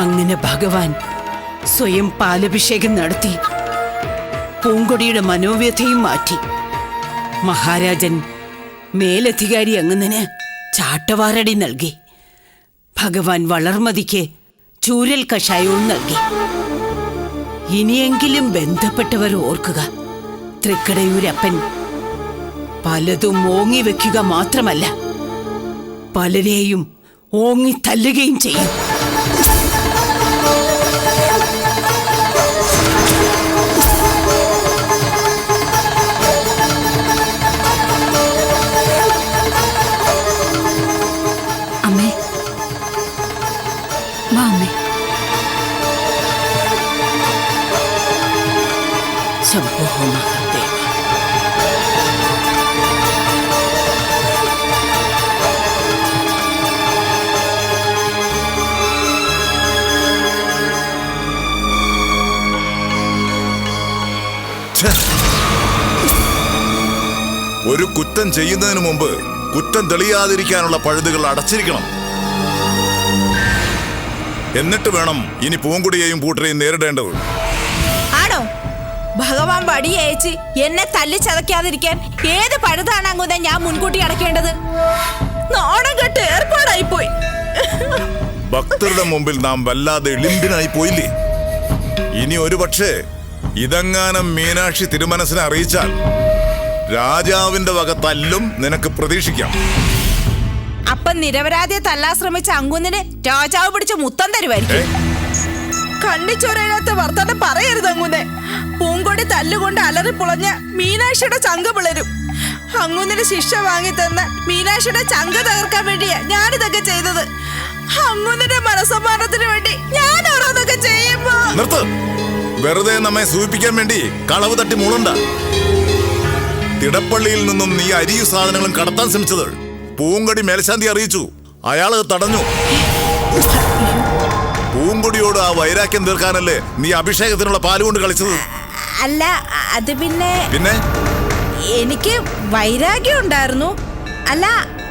അങ്ങനെ ഭഗവാൻ സ്വയം പാലഭിഷേകം നടത്തി പൂങ്കൊടിയുടെ മനോവ്യഥയും മാറ്റി. മഹാരാജൻ മേലധികാരി അങ്ങുന്നതിന് ചാട്ടവാറടി നൽകി. ഭഗവാൻ വളർമതിക്ക് ചൂരൽ കഷായവും നൽകി. ഇനിയെങ്കിലും ബന്ധപ്പെട്ടവർ ഓർക്കുക, തൃക്കടയൂരപ്പൻ പലതും ഓങ്ങി വെക്കുക മാത്രമല്ല, പലരെയും ഓങ്ങി തല്ലുകയും ചെയ്യും. അമ്മേ, വാ അമ്മേ. ശംഭോ മഹാദേവ. ഒരു കുറ്റം ചെയ്യുന്നതിന് മുമ്പ് കുറ്റം തെളിയാതിരിക്കാനുള്ള പഴുതുകൾ അടച്ചിരിക്കണം. എന്നിട്ട് വേണം ഇനി പൂങ്കുടിയെയും പൂട്ടരെയും നേരിടേണ്ടത്. ആണോ? ഭഗവാൻ വടിയയച്ച് എന്നെ തല്ലി ചതയ്ക്കാതിരിക്കാൻ ഏത് പഴുതാണ് അങ്ങുന്ന ഞാൻ മുൻകൂട്ടി അടയ്ക്കേണ്ടത്? നാണം കെട്ട് ഏർപ്പാടായി പോയി. ഭക്തരുടെ മുമ്പിൽ നാം വല്ലാതെ എളിമ്പിനായി പോയില്ലേ? ഇനി ഒരുപക്ഷെ ഇതെങ്ങാനും മീനാക്ഷി തിരുമനസിനെ അറിയിച്ചാൽ രാജാവിന്റെ വക തല്ലും നിനക്ക് പ്രതീക്ഷിക്കാം. അപ്പൊ നിരപരാധിയെ തല്ലാൻ ശ്രമിച്ച അങ്ങുന്നിന് രാജാവ് പിടിച്ച് മുത്തം തരുമായിരിക്കും. കണ്ണിച്ചോരയിനകത്ത് വർത്തനം പറയരുത് അങ്ങുന്നെ. പൂങ്കൊടി തല്ലുകൊണ്ട് അലറിപ്പുളഞ്ഞ മീനാക്ഷിയുടെ ചങ്ക പിളരും. അങ്ങുന്നിന് ശിക്ഷ വാങ്ങി തന്ന മീനാക്ഷിയുടെ ചങ്ക തകർക്കാൻ വേണ്ടിയാ ഞാനിതൊക്കെ ചെയ്തത്. അങ്ങുന്നിന്റെ മനസ്സമാനത്തിന് വേണ്ടി ഞാൻ ഓരോന്നൊക്കെ ചെയ്യുമ്പോ നിർത്ത്. വെറുതെ നമ്മെ സൂചിപ്പിക്കാൻ വേണ്ടി കളവ് തട്ടി മൂളണ്ട. തിടപ്പള്ളിയിൽ നിന്നും നീ അരിയു സാധനങ്ങളും കടത്താൻ ശ്രമിച്ചത് പൂങ്കൊടി മേൽശാന്തി അറിയിച്ചു. അയാള് തടഞ്ഞു. പൂങ്കൊടിയോട് ആ വൈരാഗ്യം തീർക്കാനല്ലേ നീ അഭിഷേകത്തിനുള്ള പാലുകൊണ്ട് കളിച്ചത്? അല്ല, അത് പിന്നെ പിന്നെ എനിക്ക് വൈരാഗ്യം ഉണ്ടായിരുന്നു. അല്ല,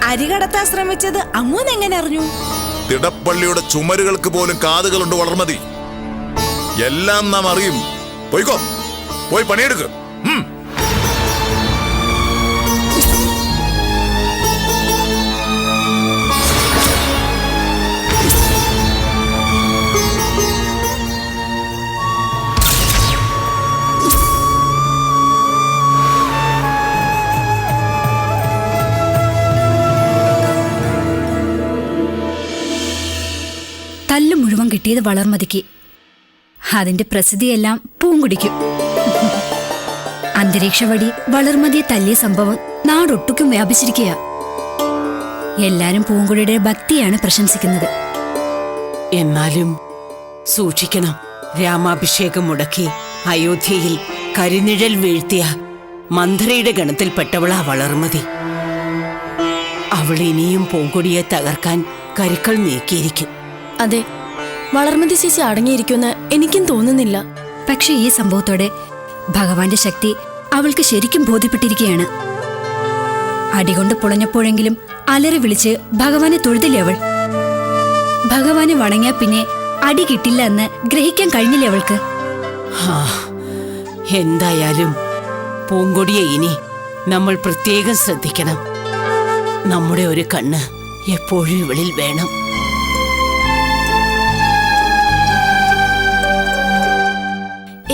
അരി കടത്താൻ ശ്രമിച്ചത് അങ്ങൂന്ന് എങ്ങനെ അറിഞ്ഞു? തിടപ്പള്ളിയുടെ ചുമരുകൾക്ക് പോലും കാതുകളുണ്ട് വളർമതി. എല്ലാം നാം അറിയും. പോയിക്കോ, പോയി പണിയെടുക്ക്. തല്ല് മുഴുവൻ കിട്ടിയത് വളർമതിക്ക്. അതിന്റെ പ്രസിദ്ധിയെല്ലാം പൂങ്കുടിക്കും. അന്തരീക്ഷവടി വളർമതിയെ തല്ലിയ സംഭവം നാടൊട്ടുക്കും വ്യാപിച്ചിരിക്കുക. എല്ലാരും പൂങ്കുടിയുടെ ഭക്തിയാണ് പ്രശംസിക്കുന്നത്. എന്നാലും സൂക്ഷിക്കണം. രാമാഭിഷേകം മുടക്കി അയോധ്യയിൽ കരിനിഴൽ വീഴ്ത്തിയ മന്ത്രിയുടെ ഗണത്തിൽപ്പെട്ടവളാ വളർമതി. അവൾ ഇനിയും പൂങ്കൊടിയെ തകർക്കാൻ കരുക്കൾ നീക്കിയിരിക്കും. അതെ, വളർമതി ചേച്ചി അടങ്ങിയിരിക്കുമെന്ന് എനിക്കും തോന്നുന്നില്ല. പക്ഷെ ഈ സംഭവത്തോടെ ഭഗവാന്റെ ശക്തി അവൾക്ക് ശരിക്കും ബോധ്യപ്പെട്ടിരിക്കുകയാണ്. അടികൊണ്ട് പൊളഞ്ഞപ്പോഴെങ്കിലും അലറി വിളിച്ച് ഭഗവാനെ തൊഴുതില്ലേ അവൾ? ഭഗവാനെ വണങ്ങിയാ പിന്നെ അടി കിട്ടില്ല എന്ന് ഗ്രഹിക്കാൻ കഴിഞ്ഞില്ലേ അവൾക്ക്? എന്തായാലും പൂങ്കൊടിയെ ഇനി നമ്മൾ പ്രത്യേകം ശ്രദ്ധിക്കണം. നമ്മുടെ ഒരു കണ്ണ് എപ്പോഴും ഇവളിൽ വേണം.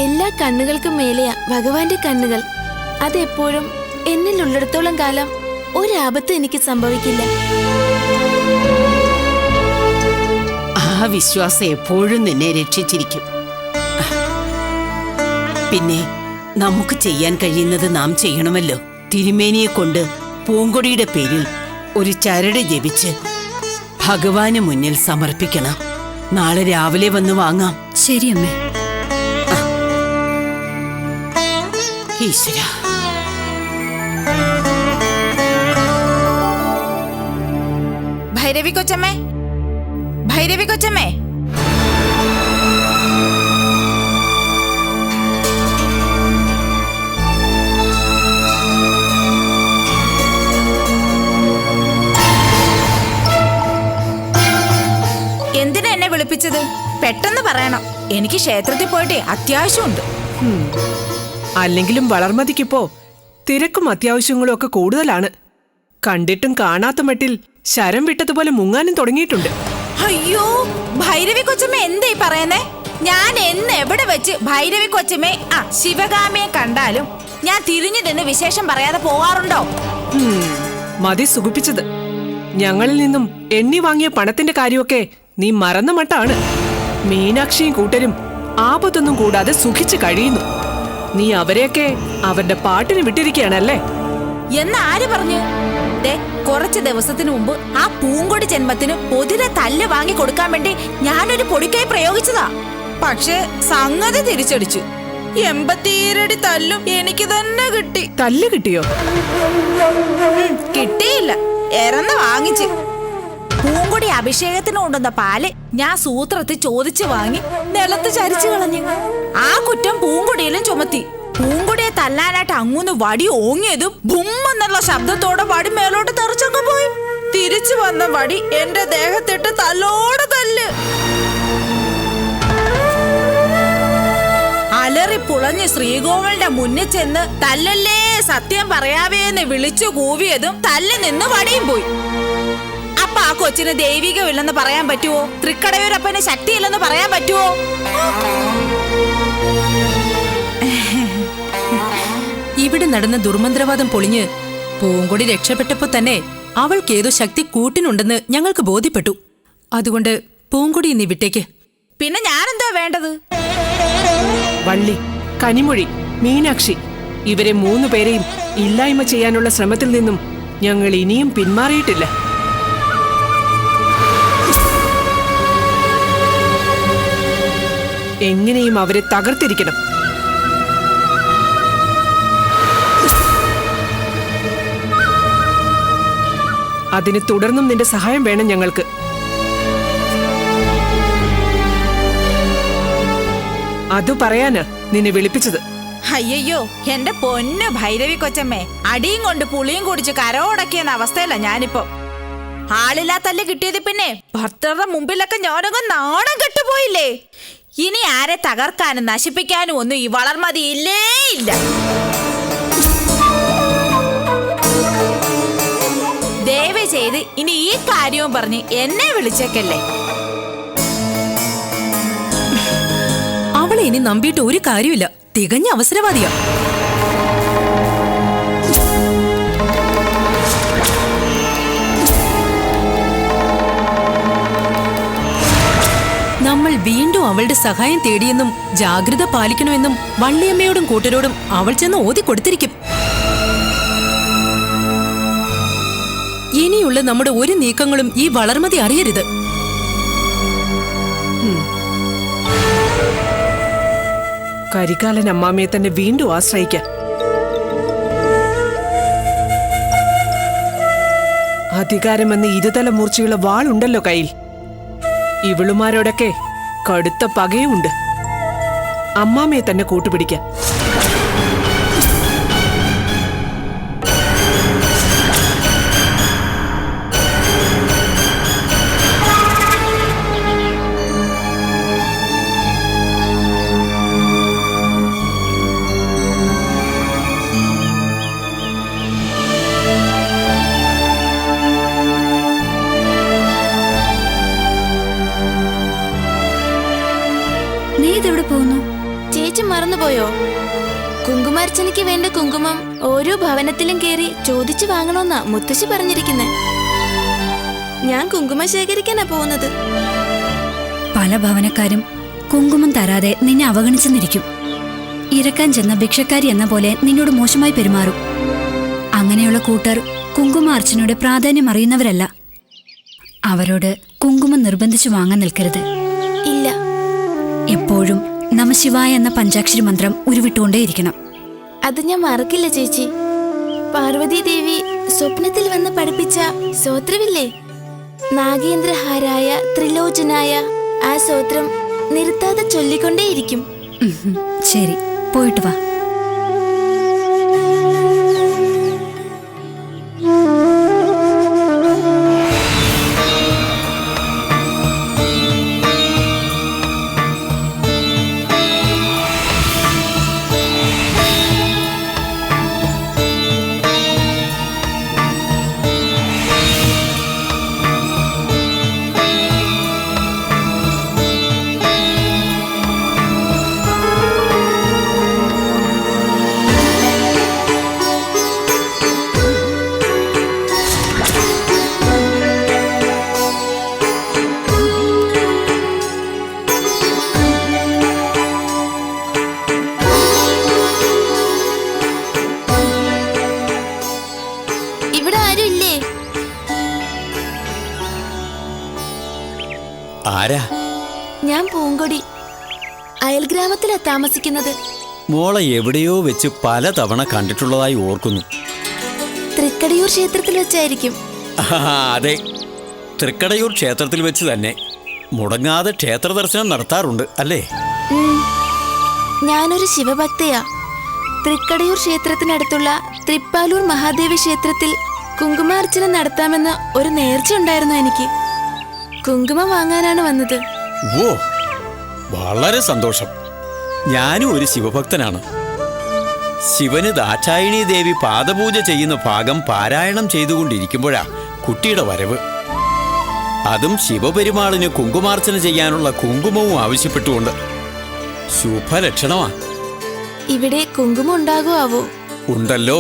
എല്ലാ കണ്ണുകൾക്കും മേലെയാ ഭഗവാന്റെ കണ്ണുകൾ. അതെപ്പോഴും എന്നിലുള്ളിടത്തോളം കാലം ഒരാപത്ത് എനിക്ക് സംഭവിക്കില്ല. ആ വിശ്വാസം എപ്പോഴും നിന്നെ രക്ഷിച്ചിരിക്കും. പിന്നെ നമുക്ക് ചെയ്യാൻ കഴിയുന്നത് നാം ചെയ്യണമല്ലോ. തിരുമേനിയെ കൊണ്ട് പൂങ്കൊടിയുടെ പേരിൽ ഒരു ചരട് ജപിച്ച് ഭഗവാന് മുന്നിൽ സമർപ്പിക്കണം. നാളെ രാവിലെ വന്ന് വാങ്ങാം. ശരി അമ്മേ. ഈശ്വര. ഭൈരവി കൊച്ചമ്മേ, ഭൈരവി കൊച്ചമ്മേ. എന്തിനാ എന്നെ വിളിപ്പിച്ചത്? പെട്ടെന്ന് പറയണം, എനിക്ക് ക്ഷേത്രത്തിൽ പോയിട്ട് അത്യാവശ്യമുണ്ട്. അല്ലെങ്കിലും വളർമതിക്കിപ്പോ തിരക്കും അത്യാവശ്യങ്ങളും ഒക്കെ കൂടുതലാണ്. കണ്ടിട്ടും കാണാത്ത മട്ടിൽ ശരം വിട്ടതുപോലെ മുങ്ങാനും തുടങ്ങിയിട്ടുണ്ട്. അയ്യോ, ഭൈരവി കൊച്ചമ്മ എന്തേ പറയുന്നേ? ഞാൻ എന്ന് എവിടെ വെച്ച് ഭൈരവി കൊച്ചമ്മേ ശിവകാമിയെ കണ്ടാലും ഞാൻ തിരിഞ്ഞു നിന്ന് വിശേഷം പറയാതെ പോവാറുണ്ടോ? മതി സുഖിപ്പിച്ചത്. ഞങ്ങളിൽ നിന്നും എണ്ണി വാങ്ങിയ പണത്തിന്റെ കാര്യമൊക്കെ നീ മറന്ന മട്ടാണ്. മീനാക്ഷിയും കൂട്ടരും ആപത്തൊന്നും കൂടാതെ സുഖിച്ചു കഴിയുന്നു. നീ അവരെയൊക്കെ അവരുടെ പാട്ടിന് വിട്ടിരിക്കുകയാണല്ലേ? എന്ന് ആര് പറഞ്ഞു? കുറച്ച് ദിവസത്തിന് മുമ്പ് ആ പൂങ്കൊടി ജന്മത്തിന് പൊതിരെ തല്ല് വാങ്ങി കൊടുക്കാൻ വേണ്ടി ഞാനൊരു പൊടിക്കൈ പ്രയോഗിച്ചതാ. പക്ഷെ സംഗതി തിരിച്ചടിച്ചു. 87 തല്ലും എനിക്ക് തന്നെ കിട്ടി. തല്ല് കിട്ടിയോ? കിട്ടിയില്ല, എറന്ന് വാങ്ങിച്ച്. പൂങ്കൊടി അഭിഷേകത്തിന് കൊണ്ടുവന്ന പാല് ഞാൻ സൂത്രത്തിൽ ചോദിച്ചു വാങ്ങി നിലത്ത് ചരിച്ചു കളഞ്ഞു. ആ കുറ്റം പൂങ്കൊടിയിലും ചുമത്തി. പൂങ്കൊടിയെ തല്ലാനായിട്ട് അങ്ങൂന്ന് വടി ഓങ്ങിയതും ബുമ്മെന്നുള്ള ശബ്ദത്തോടെ വടി മേലോട്ട് തെറിച്ചങ്ങ് പോയി. തിരിച്ചു വന്ന വടി എന്റെ ദേഹത്തിട്ട് തല്ലോടെ തല്ല്. അലറി പുളഞ്ഞ് ശ്രീകോവിലിന്റെ മുന്നിൽ ചെന്ന് തല്ലല്ലേ സത്യം പറയാവേന്ന് വിളിച്ചു കൂവിയതും തല്ലി നിന്ന് വടിയും പോയി. അപ്പൊ ആ കൊച്ചിന് ദൈവികമില്ലെന്ന് പറയാൻ പറ്റുവോ? തൃക്കടയൂരപ്പന് ശക്തിയില്ലെന്ന് പറയാൻ പറ്റുവോ? ഇവിടെ നടന്ന ദുർമന്ത്രവാദം പൊളിഞ്ഞ് പൂങ്കൊടി രക്ഷപ്പെട്ടപ്പോ തന്നെ അവൾക്കേതോ ശക്തി കൂട്ടിനുണ്ടെന്ന് ഞങ്ങൾക്ക് ബോധ്യപ്പെട്ടു. അതുകൊണ്ട് പൂങ്കൊടി ഇനി വിട്ടേക്ക്. പിന്നെ ഞാനെന്താ വേണ്ടത്? വള്ളി, കനിമൊഴി, മീനാക്ഷി ഇവരെ 3 പേരെയും ഇല്ലായ്മ ചെയ്യാനുള്ള ശ്രമത്തിൽ നിന്നും ഞങ്ങൾ ഇനിയും പിന്മാറിയിട്ടില്ല. എങ്ങനെയും അവരെ തകർത്തിരിക്കണം. അതിന് തുടർന്നും നിന്റെ സഹായം വേണം ഞങ്ങൾക്ക്. അത് പറയാനാ നിന്നെ വിളിപ്പിച്ചത്. അയ്യോ, എന്റെ പൊന്നു ഭൈരവി കൊച്ചമ്മേ, അടിയും കൊണ്ട് പുളിയും കുടിച്ച് കരോടക്കിയെന്ന അവസ്ഥയല്ല ഞാനിപ്പോ. ആളില്ലാത്തല്ല് കിട്ടിയത് പിന്നെ ഭർത്തരുടെ മുമ്പിലൊക്കെ ഞാനങ്ങ് നാണം കെട്ടുപോയില്ലേ. ഇനി ആരെ തകർക്കാനും നശിപ്പിക്കാനും ഒന്നും ഈ വളർമതി ഇല്ലേ ഇല്ല. ദയവ് ചെയ്ത് ഇനി ഈ കാര്യവും പറഞ്ഞ് എന്നെ വിളിച്ചേക്കല്ലേ. അവളെ ഇനി നമ്പിയിട്ട് ഒരു കാര്യമില്ല. തികഞ്ഞ അവസരവാദിയാ. നമ്മൾ വീണ്ടും അവളുടെ സഹായം തേടിയെന്നും ജാഗ്രത പാലിക്കണമെന്നും വള്ളിയമ്മയോടും കൂട്ടരോടും അവൾ ചെന്ന് ഓതി കൊടുത്തിരിക്കും. ഇനിയുള്ള നമ്മുടെ ഒരു നീക്കങ്ങളും ഈ വളർമതി അറിയരുത്. കരികാലൻ അമ്മാമ്മയെ തന്നെ വീണ്ടും ആശ്രയിക്കാം. അധികാരമെന്ന് ഇരുതല മൂർച്ചയുള്ള വാളുണ്ടല്ലോ കയ്യിൽ. ഇവളുമാരോടൊക്കെ കടുത്ത പകയുമുണ്ട്. അമ്മാമ്മയെ തന്നെ കൂട്ടുപിടിക്കാം. നീ ഇതെവിടെ പോകുന്നു? ചേച്ചി മറന്നുപോയോ? കുങ്കുമാർച്ചനയ്ക്ക് വേണ്ട കുങ്കുമം ഓരോ ഭവനത്തിലും കയറി ചോദിച്ചു വാങ്ങണമെന്നാ മുത്തശ്ശി പറഞ്ഞിരിക്കുന്നെ. ഞാൻ കുങ്കുമം ശേഖരിക്കാനാ പോകുന്നത്. പല ഭവനക്കാരും കുങ്കുമം തരാതെ നിന്നെ അവഗണിച്ചെന്നിരിക്കും. ഇരക്കാൻ ചെന്ന ഭിക്ഷക്കാരി എന്ന പോലെ നിന്നോട് മോശമായി പെരുമാറും. അങ്ങനെയുള്ള കൂട്ടർ കുങ്കുമാർച്ചനയുടെ പ്രാധാന്യം അറിയുന്നവരല്ല. അവരോട് കുങ്കുമം നിർബന്ധിച്ചു വാങ്ങാൻ നിൽക്കരുത്. ഇല്ല. എപ്പോഴും നമശിവായ എന്ന പഞ്ചാക്ഷരി മന്ത്രം ഉരുവിട്ടുകൊണ്ടേയിരിക്കണം. അത് ഞാൻ മറക്കില്ല ചേച്ചി. പാർവതി ദേവി സ്വപ്നത്തിൽ വന്ന് പഠിപ്പിച്ച സ്തോത്രമില്ലേ, നാഗേന്ദ്രഹാരായ ത്രിലോചനായ, ആ സ്തോത്രം നിർത്താതെ ചൊല്ലിക്കൊണ്ടേയിരിക്കും. ശരി, പോയിട്ട് വാ. ആരാ? ഞാൻ പൂങ്കൊടി. അയൽഗ്രാമത്തിലാ താമസിക്കുന്നത്. മോളെ എവിടെയോ വെച്ച് പലതവണ കണ്ടിട്ടുള്ളതായി ഓർക്കുന്നു. തൃക്കടയൂർ ക്ഷേത്രത്തിൽ വെച്ചായിരിക്കും. അതെ, തൃക്കടയൂർ ക്ഷേത്രത്തിൽ വെച്ച് തന്നെ. മുടങ്ങാതെ ക്ഷേത്ര ദർശനം നടത്താറുണ്ട് അല്ലേ? ഞാനൊരു ശിവഭക്തയാ. തൃക്കടയൂർ ക്ഷേത്രത്തിനടുത്തുള്ള തൃപ്പാലൂർ മഹാദേവി ക്ഷേത്രത്തിൽ കുങ്കുമാർച്ചന നടത്താമെന്ന ഒരു നേർച്ച ഉണ്ടായിരുന്നു എനിക്ക്. കുങ്കുമം വാങ്ങാനാണ് വന്നത്. ഓ, വളരെ സന്തോഷം. ഞാനും ഒരു ശിവഭക്തനാണ്. ശിവന് ദാക്ഷായണീ ദേവി പാദപൂജ ചെയ്യുന്ന ഭാഗം പാരായണം ചെയ്തുകൊണ്ടിരിക്കുമ്പോഴാ കുട്ടിയുടെ വരവ്. അതും ശിവപെരുമാളിന് കുങ്കുമാർച്ചന ചെയ്യാനുള്ള കുങ്കുമവും ആവശ്യപ്പെട്ടുകൊണ്ട്. ശുഭലക്ഷണമാ. ഇവിടെ കുങ്കുമം ഉണ്ടാകുമോ? ഉണ്ടല്ലോ.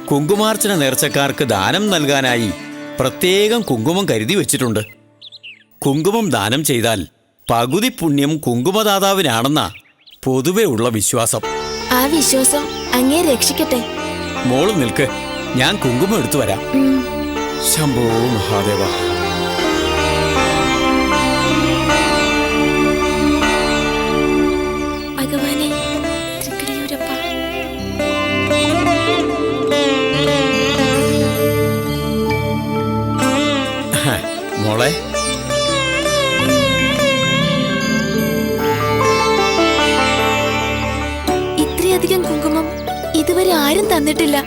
കുങ്കുമാർച്ചന നേർച്ചക്കാർക്ക് ദാനം നൽകാനായി പ്രത്യേകം കുങ്കുമം കരുതി വച്ചിട്ടുണ്ട്. കുങ്കുമം ദാനം ചെയ്താൽ പകുതി പുണ്യം കുങ്കുമദാതാവിനാണെന്നാ പൊതുവെ ഉള്ള വിശ്വാസം. ആ വിശ്വാസം അങ്ങേ രക്ഷിക്കട്ടെ. മോള് നിൽക്ക്, ഞാൻ കുങ്കുമം എടുത്തു വരാം. ശംഭോ മഹാദേവ. ഭഗവാനെ, തൃക്കടയൂരപ്പ. മോളെ, ഇത്രയധികം കുങ്കുമം ഇതുവരെ ആരും തന്നിട്ടില്ല.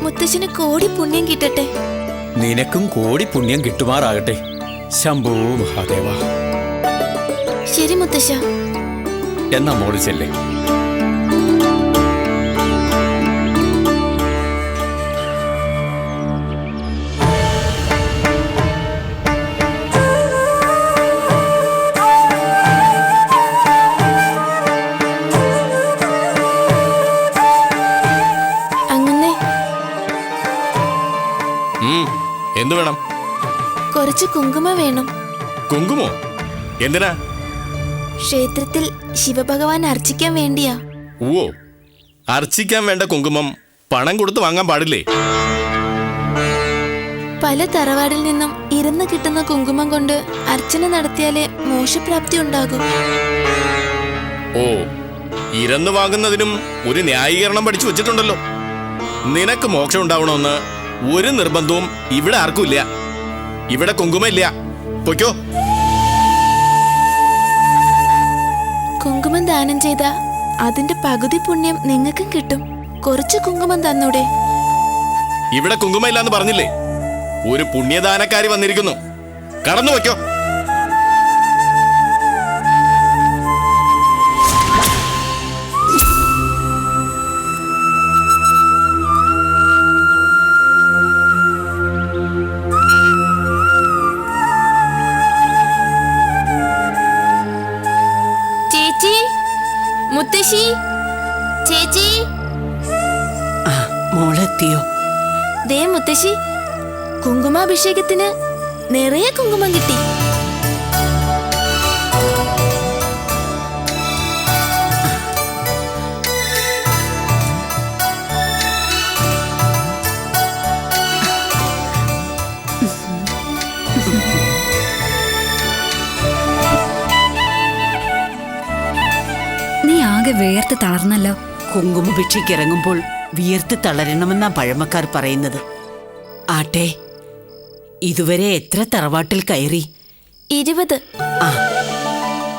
മുത്തശ്ശന് കോടി പുണ്യം കിട്ടട്ടെ. നിനക്കും കോടി പുണ്യം കിട്ടുമാറാകട്ടെ. ശംഭോ മഹാദേവ. ശരി മുത്തശ്ശ. എന്നാ മോള് ചെല്ലേ. എന്തു വേണം? കുറച്ച് കുങ്കുമം വേണം. കുങ്കുമോ? എന്തിനാ? ക്ഷേത്രത്തിൽ ശിവഭഗവാൻ അർച്ചിക്കാൻ വേണ്ടിയാ. ഓ, അർച്ചിക്കാൻ വേണ്ട കുങ്കുമം പണം കൊടുത്ത് വാങ്ങാൻ പാടില്ലേ? പല തറവാടിൽ നിന്നും ഇരുന്ന് കിട്ടുന്ന കുങ്കുമം കൊണ്ട് അർച്ചന നടത്തിയാലേ മോശപ്രാപ്തി ഉണ്ടാകും. ഓ, ഇരന്നു വാങ്ങുന്നതിനും ഒരു ന്യായീകരണം പഠിച്ചു വച്ചിട്ടുണ്ടല്ലോ. നിനക്ക് മോക്ഷം ഉണ്ടാവണമെന്ന് ഒരു നിർബന്ധവും ഇവിടെ ആർക്കും ഇല്ല. ഇവിടെ കുങ്കുമം ഇല്ല. പൊയ്ക്കോ. കുങ്കുമം ദാനം ചെയ്ത അതിന്റെ പകുതി പുണ്യം നിങ്ങൾക്കും കിട്ടും. കുറച്ച് കുങ്കുമം തന്നൂടെ? ഇവിടെ കുങ്കുമം ഇല്ലാന്ന് പറഞ്ഞില്ലേ? ഒരു പുണ്യദാനക്കാരി വന്നിരിക്കുന്നു. കടന്നു വയ്ക്കോ. ചേച്ചി, മുത്തശ്ശി, ചേച്ചി. മോളെത്തിയോ? ദേ മുത്തശ്ശി, കുങ്കുമാഭിഷേകത്തിന് നിറയെ കുങ്കുമം കിട്ടി. നീ ആകെ വേർത്ത് തളർന്നല്ലോ. കുങ്കുമഭിക്ഷയ്ക്ക് ഇറങ്ങുമ്പോൾ വിയർത്ത് തളരണമെന്നാ പഴമക്കാർ പറയുന്നത്. ആട്ടെ, ഇതുവരെ എത്ര തറവാട്ടിൽ കയറി? 20. ആ,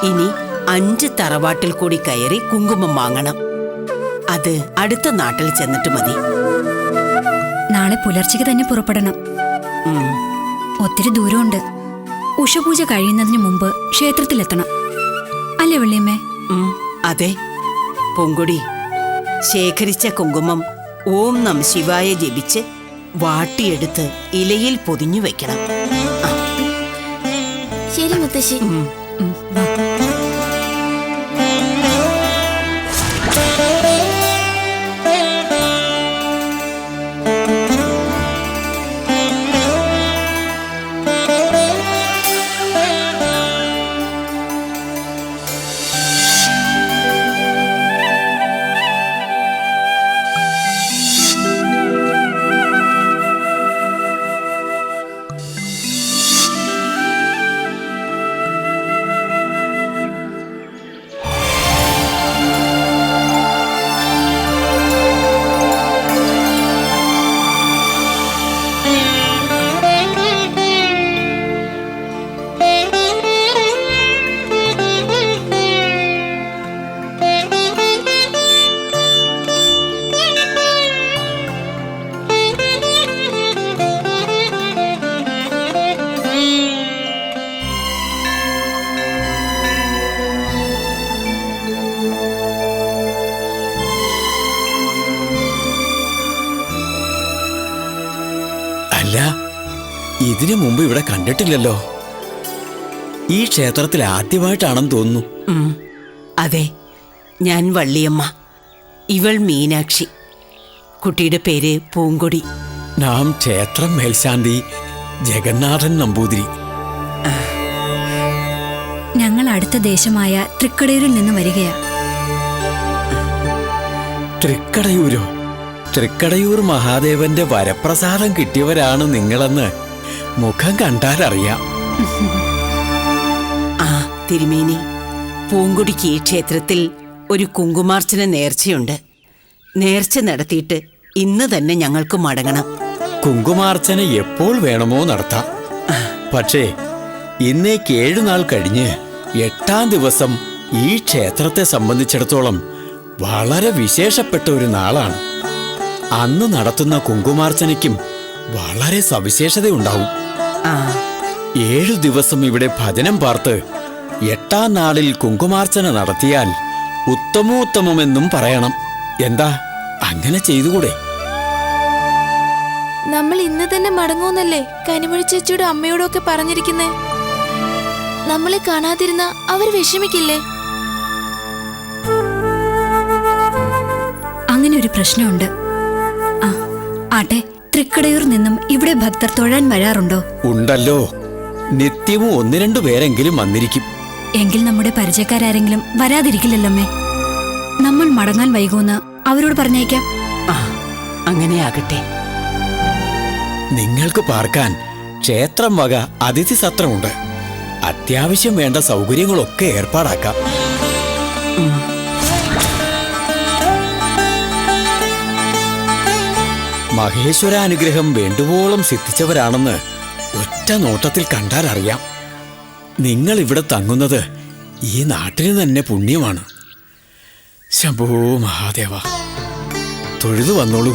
ഇനി 5 തറവാട്ടിൽ കൂടി കയറി കുങ്കുമം വാങ്ങണം. അത് അടുത്ത നാട്ടിൽ ചെന്നിട്ട് മതി. നാളെ പുലർച്ചയ്ക്ക് തന്നെ പുറപ്പെടണം. ഒത്തിരി ദൂരമുണ്ട്. ഉഷപൂജ കഴിയുന്നതിന് മുമ്പ് ക്ഷേത്രത്തിലെത്തണം. അല്ലേ വള്ളിയമ്മേ? അതെ പൂങ്കൊടി. ശേഖരിച്ച കുങ്കുമം ഓം നമ ശിവായ ജപിച്ച് വാട്ടിയെടുത്ത് ഇലയിൽ പൊതിഞ്ഞു വെക്കണം. ശരി മുത്തശ്ശി. ഇതിനു മുമ്പ് ഇവിടെ കണ്ടിട്ടില്ലല്ലോ. ഈ ക്ഷേത്രത്തിൽ ആദ്യമായിട്ടാണെന്ന് തോന്നുന്നു. അതെ, ഞാൻ വള്ളിയമ്മ, ഇവൾ മീനാക്ഷി, കുട്ടിയുടെ പേര് പൂങ്കൊടി. നാം ക്ഷേത്രം മേൽശാന്തി ജഗന്നാഥൻ നമ്പൂതിരി. ഞങ്ങൾ അടുത്ത ദേശമായ തൃക്കടയൂരിൽ നിന്ന് വരികയാ. തൃക്കടയൂരോ? തൃക്കടയൂർ മഹാദേവന്റെ വരപ്രസാദം കിട്ടിയവരാണ് നിങ്ങളെന്ന് മുഖം കണ്ടാലറിയാം. ആ തിരുമേനി, പൂങ്കൊടിക്ക് ഈ ക്ഷേത്രത്തിൽ ഒരു കുങ്കുമാർച്ചന നേർച്ചയുണ്ട്. നേർച്ച നടത്തിയിട്ട് ഇന്ന് തന്നെ ഞങ്ങൾക്ക് മടങ്ങണം. കുങ്കുമാർച്ചന എപ്പോൾ വേണമോ നടത്താം. പക്ഷേ ഇന്നേക്ക് 7 നാൾ കഴിഞ്ഞ് 8-ാം ദിവസം ഈ ക്ഷേത്രത്തെ സംബന്ധിച്ചിടത്തോളം വളരെ വിശേഷപ്പെട്ട ഒരു നാളാണ്. അന്ന് നടത്തുന്ന കുങ്കുമാർച്ചനയ്ക്കും വളരെ സവിശേഷതയുണ്ടാവും. 7 ദിവസം ഇവിടെ ഭജനം പാർത്ത് 8-ാം നാളിൽ കുങ്കുമാർച്ചന നടത്തിയാൽ ഉത്തമോത്തമെന്നും പറയണം. എന്താ, അങ്ങനെ ചെയ്തുകൂടെ? നമ്മൾ ഇന്ന് തന്നെ മടങ്ങൂന്നല്ലേ കനിമൊഴി ചേച്ചിയുടെ അമ്മയോടും ഒക്കെ പറഞ്ഞിരിക്കുന്നേ. നമ്മളെ കാണാതിരുന്ന അവർ വിഷമിക്കില്ലേ? അങ്ങനെ ഒരു പ്രശ്നമുണ്ട്. ആട്ടെ, തൃക്കടയൂർ നിന്നും ഇവിടെ ഭക്തർ തൊഴാൻ വരാറുണ്ടോ? ഉണ്ടല്ലോ, നിത്യവും 1-2 പേരെങ്കിലും വന്നിരിക്കും. എങ്കിൽ നമ്മുടെ പരിചയക്കാരെങ്കിലും വരാതിരിക്കില്ലല്ലോ. നമ്മൾ മടങ്ങാൻ വൈകുമെന്ന് അവരോട് പറഞ്ഞേക്കാം. അങ്ങനെയാകട്ടെ. നിങ്ങൾക്ക് പാർക്കാൻ ക്ഷേത്രം വക അതിഥി സത്രമുണ്ട്. അത്യാവശ്യം വേണ്ട സൗകര്യങ്ങളൊക്കെ ഏർപ്പാടാക്കാം. മഹേശ്വരാനുഗ്രഹം വേണ്ടുവോളം സിദ്ധിച്ചവരാണെന്ന് ഒറ്റ നോട്ടത്തിൽ കണ്ടാൽ അറിയാം. നിങ്ങൾ ഇവിടെ തങ്ങുന്നത് ഈ നാട്ടിന് തന്നെ പുണ്യമാണ്. ശംഭോ മഹാദേവ, തൊഴുതു വന്നോളൂ.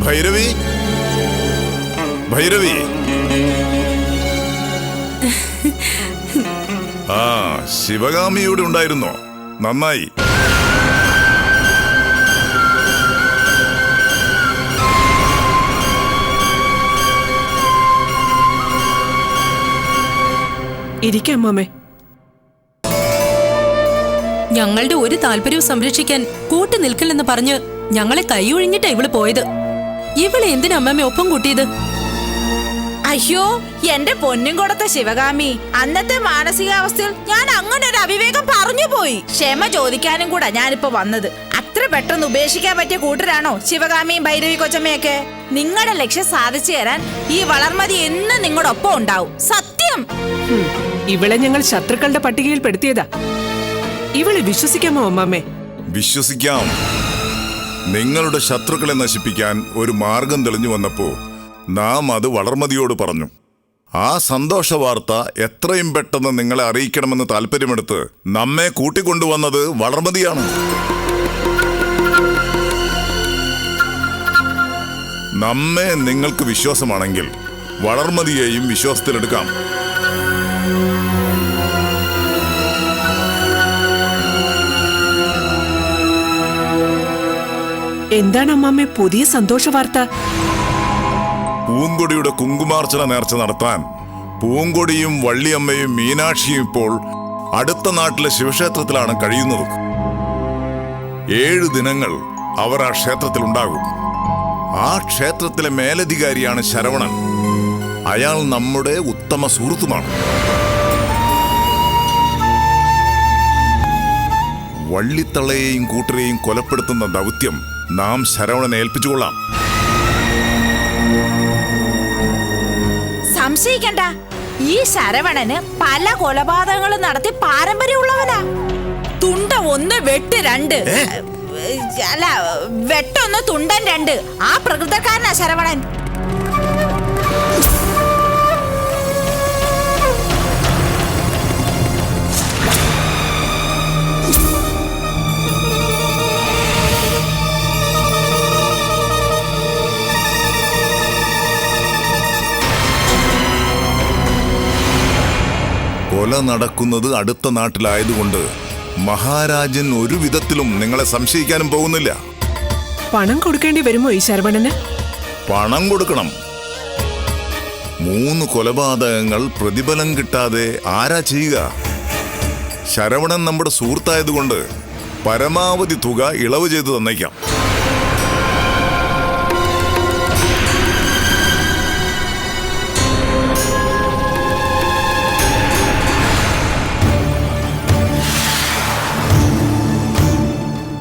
ഭൈരവി, ഭൈരവി. ആ, ശിവകാമിയോട് ഉണ്ടായിരുന്നോ? നന്നായി. ഇരിക്കാം അമ്മേ. ഞങ്ങളുടെ ഒരു താല്പര്യവും സംരക്ഷിക്കാൻ കൂട്ടു നിൽക്കില്ലെന്ന് പറഞ്ഞ് ഞങ്ങളെ കൈ ഒഴിഞ്ഞിട്ടാ ഇവള് പോയത്. ഇവളെ എന്തിനാ അമ്മമ്മ ഒപ്പം കൂട്ടിയത്? അയ്യോ, എന്റെ പൊന്നും കൊടുത്ത ശിവകാമി, അന്നത്തെ മാനസികാവസ്ഥയിൽ ഞാൻ അങ്ങനെ ഒരു അവിവേകം പറഞ്ഞു പോയി. ക്ഷമ ചോദിക്കാനും കൂടെ ഞാനിപ്പോ വന്നത്. അത്ര പെട്ടെന്ന് ഉപേക്ഷിക്കാൻ പറ്റിയ കൂട്ടരാണോ ശിവകാമിയും ഭൈരവി കൊച്ചമ്മയൊക്കെ? നിങ്ങളുടെ ലക്ഷ്യം സാധിച്ചു തരാൻ ഈ വളർമതി എന്നും നിങ്ങളുടെ ഒപ്പം ഉണ്ടാവും. സത്യം. ഇവളെ ഞങ്ങൾ ശത്രുക്കളുടെ പട്ടികയിൽ പെടുത്തിയതാ. ഇവളെ വിശ്വസിക്കാമോ അമ്മാമ്മേ? വിശ്വസിക്കാം. നിങ്ങളുടെ ശത്രുക്കളെ നശിപ്പിക്കാൻ ഒരു മാർഗം തെളിഞ്ഞു വന്നപ്പോ നാം അത് വളർമതിയോട് പറഞ്ഞു. ആ സന്തോഷ വാർത്ത എത്രയും പെട്ടെന്ന് നിങ്ങളെ അറിയിക്കണമെന്ന് താല്പര്യമെടുത്ത് നമ്മെ കൂട്ടിക്കൊണ്ടുവന്നത് വളർമതിയാണ്. നമ്മെ നിങ്ങൾക്ക് വിശ്വാസമാണെങ്കിൽ വളർമതിയെയും വിശ്വാസത്തിലെടുക്കാം. എന്താണ് അമ്മാമ്മേ പുതിയ സന്തോഷ വാർത്ത? പൂങ്കൊടിയുടെ കുങ്കുമാർച്ചന നേർച്ച നടത്താൻ പൂങ്കൊടിയും വള്ളിയമ്മയും മീനാക്ഷിയും ഇപ്പോൾ അടുത്ത നാട്ടിലെ ശിവക്ഷേത്രത്തിലാണ് കഴിയുന്നത്. 7 ദിനങ്ങൾ അവർ ആ ക്ഷേത്രത്തിലുണ്ടാകും. ആ ക്ഷേത്രത്തിലെ മേലധികാരിയാണ് ശരവണൻ. അയാൾ നമ്മുടെ ഉത്തമ സുഹൃത്തുമാണ്. വള്ളിത്തള്ളയെയും കൂട്ടരെയും കൊലപ്പെടുത്തുന്ന ദൗത്യം നാം ശരവണനെ ഏൽപ്പിച്ചുകൊള്ളാം. സംശയിക്കണ്ട, ഈ ശരവണന് പല കൊലപാതകങ്ങളും നടത്തി പാരമ്പര്യമുള്ളവനാ. തുണ്ട 1 വെട്ട് 2, അല്ല വെട്ടൊന്ന് തുണ്ടൻ 2. ആ പ്രകൃതക്കാരനാ ശരവണൻ. കൊല നടക്കുന്നത് അടുത്ത നാട്ടിലായതുകൊണ്ട് മഹാരാജൻ ഒരു വിധത്തിലും നിങ്ങളെ സംശയിക്കാനും പോകുന്നില്ല. പണം കൊടുക്കേണ്ടി വരുമോ ഈ ശരവണന്? പണം കൊടുക്കണം. 3 കൊലപാതകങ്ങൾ പ്രതിഫലം കിട്ടാതെ ആരാ ചെയ്യുക? ശരവണൻ നമ്മുടെ സുഹൃത്തായതുകൊണ്ട് പരമാവധി തുക ഇളവ് ചെയ്ത് തന്നേക്കാം.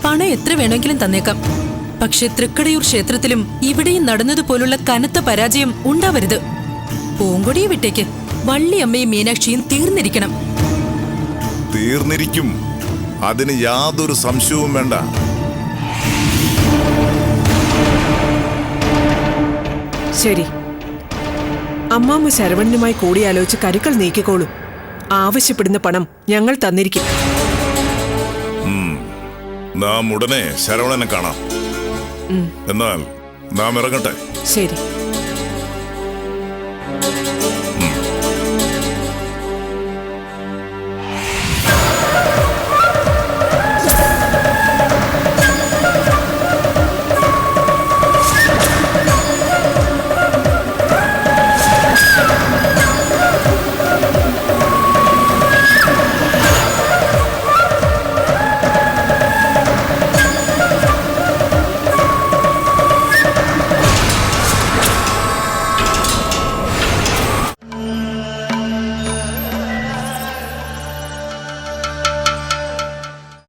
പണം എത്ര വേണമെങ്കിലും തന്നേക്കാം. പക്ഷെ തൃക്കടയൂർ ക്ഷേത്രത്തിലും ഇവിടെയും നടന്നതുപോലുള്ള കനത്ത പരാജയം ഉണ്ടാവരുത്. പൂങ്കൊടിയെ വിട്ടേക്ക്. വള്ളിയമ്മയും മീനാക്ഷിയും തീർന്നിരിക്കണം. തീർന്നിരിക്കും, അതിന് യാതൊരു സംശയവും വേണ്ട. ശരി, അമ്മാമ്മ ശരവണനുമായി കൂടിയാലോചിച്ച് കരുക്കൾ നീക്കിക്കോളൂ. ആവശ്യപ്പെടുന്ന പണം ഞങ്ങൾ തന്നിരിക്കും. നാം ഉടനെ ശരവണനെ കാണാം. എന്നാൽ നാം ഇറങ്ങട്ടെ. ശരി.